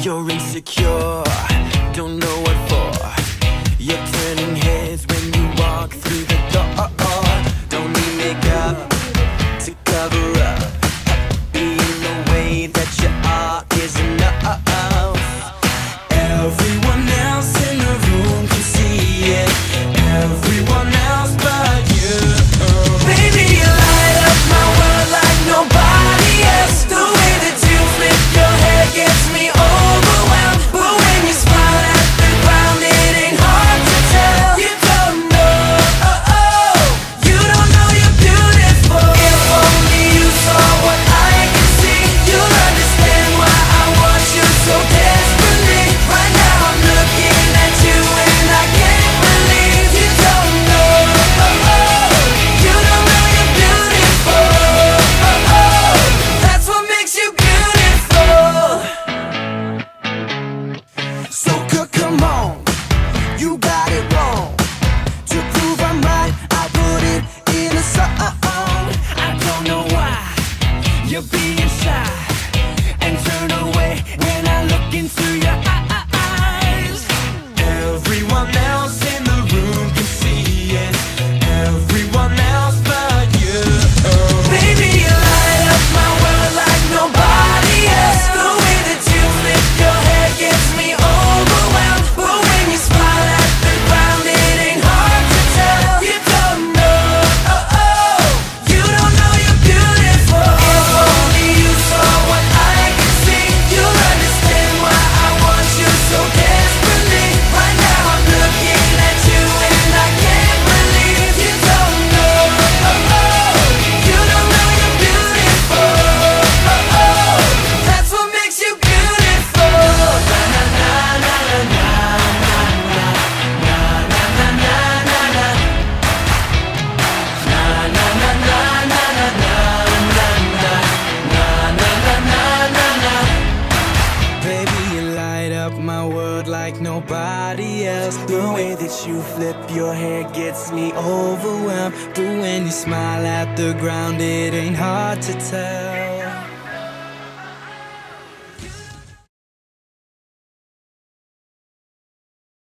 You're insecure, don't know what for. You're turning heads when you walk through the door. Don't need makeup to cover up. Being the way that you are is enough. Everyone else in the room can see it. Everyone else but you. Baby, you light up my world like nobody else. The way that you flip your hair gets me overwhelmed. But when you smile at the ground, it ain't hard to tell. You don't know, you don't know you're beautiful. If only you saw what I can see, you'll understand why I want you so desperately. Right now I'm looking at you and I can't believe you don't know, you don't know you're beautiful. That's what makes you beautiful. So come on, you got it wrong. To prove I'm right, I put it in a song. I don't know why you're being shy and turn away when I look into your eyes. Everyone else in the room can see it. Everyone else but you. Baby, you light up my world like nobody else. The way that you flip your hair gets me overwhelmed. But when you smile at the ground, it ain't hard to tell. You don't know, you don't know you're beautiful. If only you saw what I can see, you'll understand why I want you so desperately. Right now I'm looking at you and I can't believe you don't know, you don't know you're beautiful. That's what makes you beautiful. Na na na na na na na na na na na na. Na na na na na na na na na na na. Baby, you light up my world like nobody else. The way that you flip your hair gets me overwhelmed. But when you smile at the ground, it ain't hard to tell.